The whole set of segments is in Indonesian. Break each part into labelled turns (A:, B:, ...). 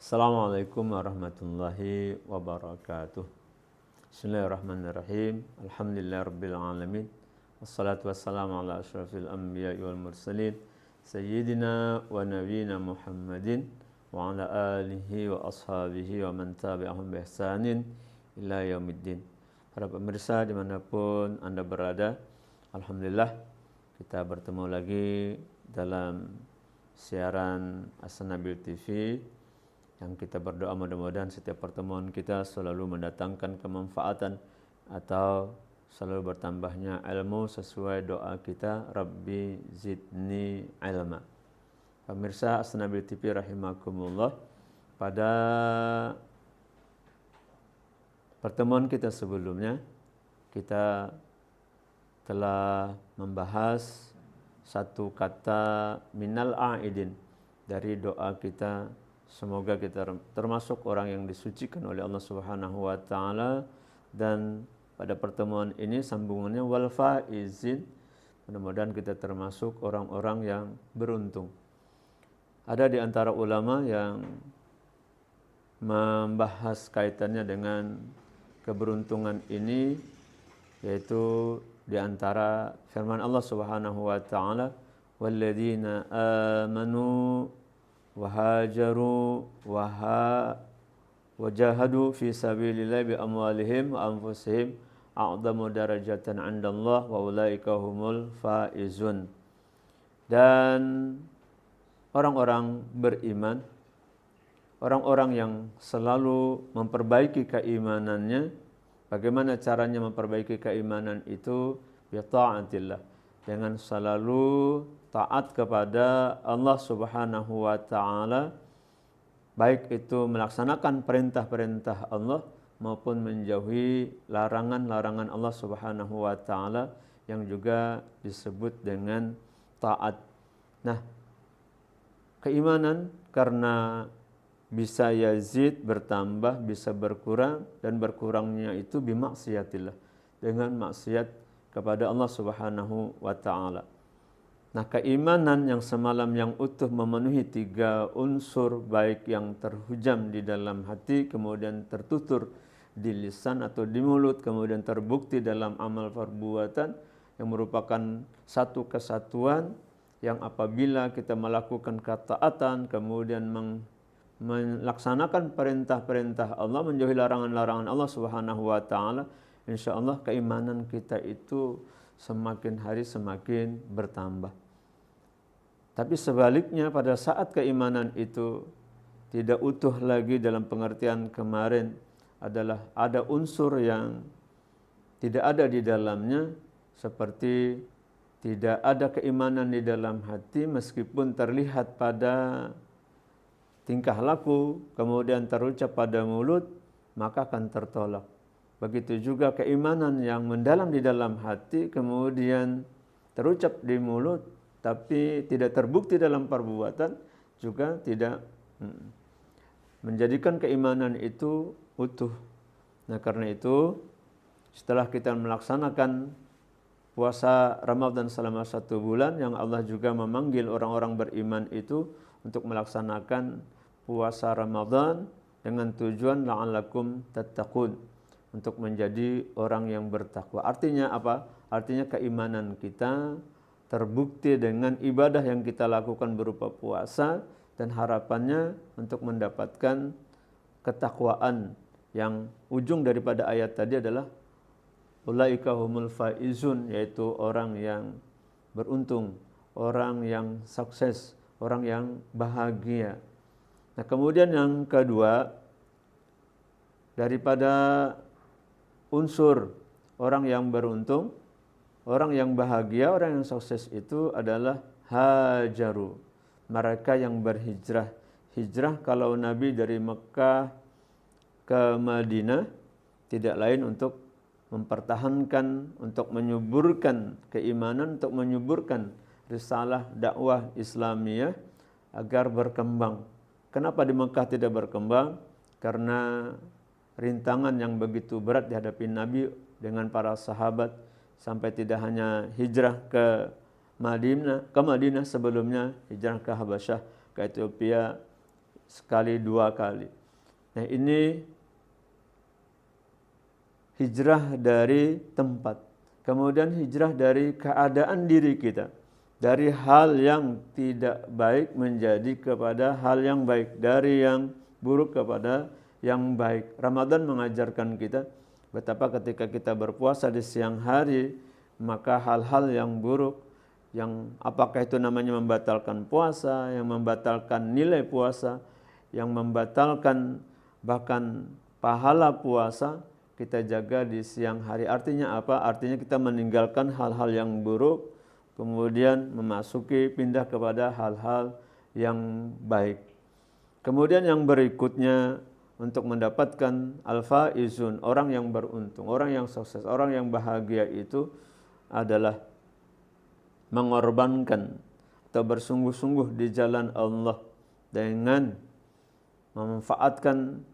A: Assalamualaikum warahmatullahi wabarakatuh. Bismillahirrahmanirrahim. Alhamdulillahirabbil alamin. Wassalatu wassalamu ala asyrafil anbiya'i wal mursalin sayyidina wa nabiyina Muhammadin wa ala alihi wa ashabihi wa man tabi'ahum bi ihsanin ila yaumiddin. Para pemirsa dimanapun Anda berada, alhamdulillah kita bertemu lagi dalam siaran As-Nabil TV, yang kita berdoa mudah-mudahan setiap pertemuan kita selalu mendatangkan kemanfaatan atau selalu bertambahnya ilmu sesuai doa kita, Rabbi zidni ilma. Pemirsa As-Nabil TV rahimakumullah, pada pertemuan kita sebelumnya kita telah membahas satu kata minal a'idin dari doa kita. Semoga kita termasuk orang yang disucikan oleh Allah Subhanahu wa taala, dan pada pertemuan ini sambungannya wal faizin, mudah-mudahan kita termasuk orang-orang yang beruntung. Ada di antara ulama yang membahas kaitannya dengan keberuntungan ini, yaitu di antara firman Allah Subhanahu wa taala, walladzina amanu wahajaru wajahadu fi sabilillahi bi amwalihim wa anfusihim a'zamu darajatan 'indallah wa ulaika humul faizun. Dan orang-orang beriman, orang-orang yang selalu memperbaiki keimanannya. Bagaimana caranya memperbaiki keimanan itu? Bi ta'atillah, dengan selalu taat kepada Allah Subhanahu wa taala, baik itu melaksanakan perintah-perintah Allah maupun menjauhi larangan-larangan Allah Subhanahu wa taala yang juga disebut dengan taat. Nah, keimanan karena bisa yazid, bertambah, bisa berkurang, dan berkurangnya itu bimaksiatillah, dengan maksiat kepada Allah Subhanahu wa taala. Nah, keimanan yang semalam yang utuh memenuhi tiga unsur, baik yang terhujam di dalam hati, kemudian tertutur di lisan atau di mulut, kemudian terbukti dalam amal perbuatan, yang merupakan satu kesatuan yang apabila kita melakukan ketaatan, kemudian melaksanakan perintah-perintah Allah, menjauhi larangan-larangan Allah Subhanahu wa taala, insyaallah keimanan kita itu semakin hari semakin bertambah. Tapi sebaliknya, pada saat keimanan itu tidak utuh lagi dalam pengertian kemarin, adalah ada unsur yang tidak ada di dalamnya, seperti tidak ada keimanan di dalam hati meskipun terlihat pada tingkah laku, kemudian terucap pada mulut, maka akan tertolak. Begitu juga keimanan yang mendalam di dalam hati, kemudian terucap di mulut, tapi tidak terbukti dalam perbuatan, juga tidak menjadikan keimanan itu utuh. Nah, karena itu setelah kita melaksanakan puasa Ramadan selama 1 bulan, yang Allah juga memanggil orang-orang beriman itu untuk melaksanakan puasa Ramadan dengan tujuan la'allakum tattaqun, untuk menjadi orang yang bertakwa. Artinya apa? Artinya keimanan kita terbukti dengan ibadah yang kita lakukan berupa puasa, dan harapannya untuk mendapatkan ketakwaan, yang ujung daripada ayat tadi adalah ulaika humul faizun, yaitu orang yang beruntung, orang yang sukses, orang yang bahagia. Nah, kemudian yang kedua, daripada unsur orang yang beruntung, orang yang bahagia, orang yang sukses itu adalah hajaru, mereka yang berhijrah. Hijrah kalau Nabi dari Mekah ke Madinah tidak lain untuk mempertahankan, untuk menyuburkan keimanan, untuk menyuburkan risalah dakwah Islamiyah agar berkembang. Kenapa di Mekah tidak berkembang? Karena rintangan yang begitu berat dihadapi Nabi dengan para sahabat, sampai tidak hanya hijrah ke Madinah sebelumnya, hijrah ke Habasyah, ke Ethiopia, sekali, 2 kali. Nah, ini hijrah dari tempat. Kemudian hijrah dari keadaan diri kita. Dari hal yang tidak baik menjadi kepada hal yang baik. Dari yang buruk kepada yang baik. Ramadan mengajarkan kita betapa ketika kita berpuasa di siang hari, maka hal-hal yang buruk, yang apakah itu namanya membatalkan puasa, yang membatalkan nilai puasa, yang membatalkan bahkan pahala puasa, kita jaga di siang hari. Artinya apa? Artinya kita meninggalkan hal-hal yang buruk, kemudian memasuki pindah kepada hal-hal yang baik. Kemudian yang berikutnya, untuk mendapatkan al-faizun, orang yang beruntung, orang yang sukses, orang yang bahagia itu adalah mengorbankan atau bersungguh-sungguh di jalan Allah dengan memanfaatkan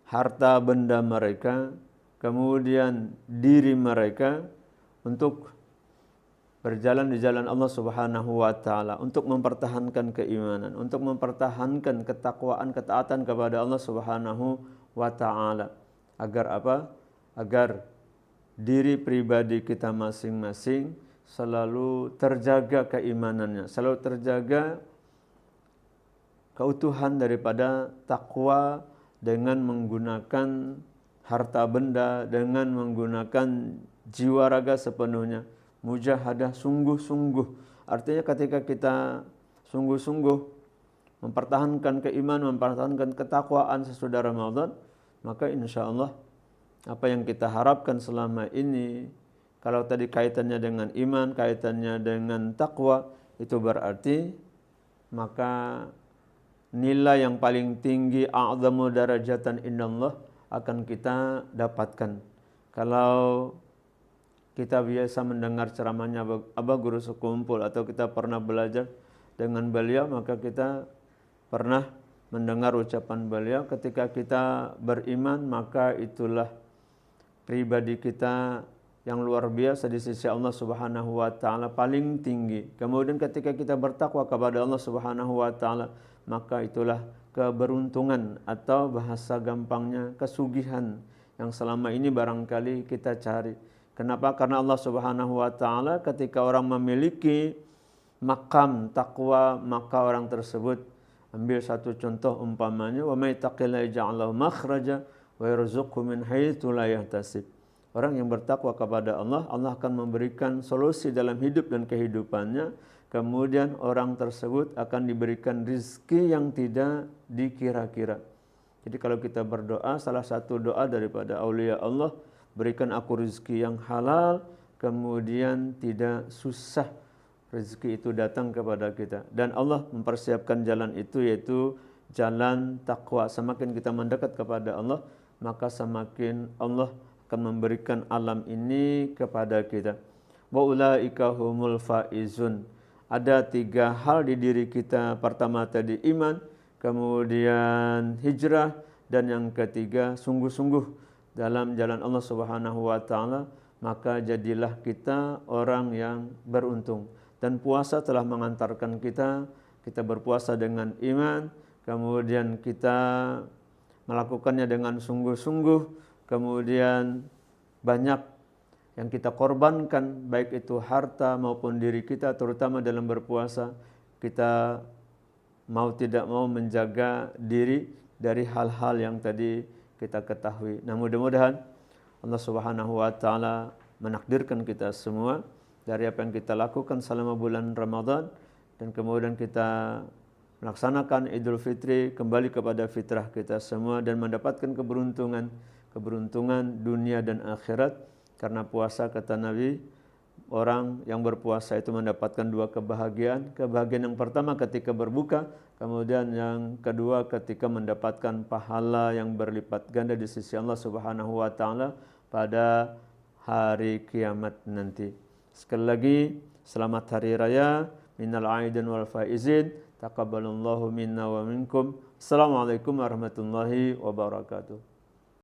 A: harta benda mereka, kemudian diri mereka untuk berjalan di jalan Allah Subhanahu wa taala, untuk mempertahankan keimanan, untuk mempertahankan ketakwaan, ketaatan kepada Allah Subhanahu wa taala. Agar apa? Agar diri pribadi kita masing-masing selalu terjaga keimanannya, selalu terjaga keutuhan daripada takwa dengan menggunakan harta benda, dengan menggunakan jiwa raga sepenuhnya. Mujahadah, sungguh-sungguh. Artinya ketika kita sungguh-sungguh mempertahankan keimanan, mempertahankan ketakwaan sesudah Ramadan, maka insya Allah apa yang kita harapkan selama ini, kalau tadi kaitannya dengan iman, kaitannya dengan takwa, itu berarti maka nilai yang paling tinggi, a'zamu darajatan indallah, akan kita dapatkan. Kalau kita biasa mendengar ceramahnya Abah Guru Sekumpul atau kita pernah belajar dengan beliau, maka kita pernah mendengar ucapan beliau, ketika kita beriman maka itulah pribadi kita yang luar biasa di sisi Allah Subhanahu wa taala, paling tinggi. Kemudian ketika kita bertakwa kepada Allah Subhanahu wa taala, maka itulah keberuntungan atau bahasa gampangnya kesugihan yang selama ini barangkali kita cari. Kenapa? Karena Allah Subhanahu wa taala ketika orang memiliki makam takwa, maka orang tersebut, ambil satu contoh umpamanya, wa may taqillaha yaj'al lahu makhraja wa yarzuqhu min haitsu la yahtasib. Orang yang bertakwa kepada Allah, Allah akan memberikan solusi dalam hidup dan kehidupannya. Kemudian orang tersebut akan diberikan rizki yang tidak dikira-kira. Jadi kalau kita berdoa, salah satu doa daripada aulia Allah, berikan aku rezeki yang halal, kemudian tidak susah rezeki itu datang kepada kita. Dan Allah mempersiapkan jalan itu, yaitu jalan takwa. Semakin kita mendekat kepada Allah, maka semakin Allah akan memberikan alam ini kepada kita. Wa ulaika humul faizun. Ada 3 hal di diri kita. Pertama tadi iman, kemudian hijrah, dan yang ketiga sungguh-sungguh dalam jalan Allah Subhanahu wa taala, maka jadilah kita orang yang beruntung. Dan puasa telah mengantarkan kita berpuasa dengan iman, kemudian kita melakukannya dengan sungguh-sungguh, kemudian banyak yang kita korbankan, baik itu harta maupun diri kita, terutama dalam berpuasa. Kita mau tidak mau menjaga diri dari hal-hal yang tadi kita ketahui. Nah, mudah-mudahan Allah Subhanahu wa taala menakdirkan kita semua dari apa yang kita lakukan selama bulan Ramadan, dan kemudian kita melaksanakan Idul Fitri kembali kepada fitrah kita semua dan mendapatkan keberuntungan dunia dan akhirat. Karena puasa, kata Nabi, orang yang berpuasa itu mendapatkan 2 kebahagiaan. Kebahagiaan yang pertama ketika berbuka, kemudian yang kedua ketika mendapatkan pahala yang berlipat ganda di sisi Allah Subhanahu wa taala pada hari kiamat nanti. Sekali lagi, selamat hari raya minal aidin wal faizin. Taqabbalallahu minna wa minkum. Assalamualaikum warahmatullahi wabarakatuh.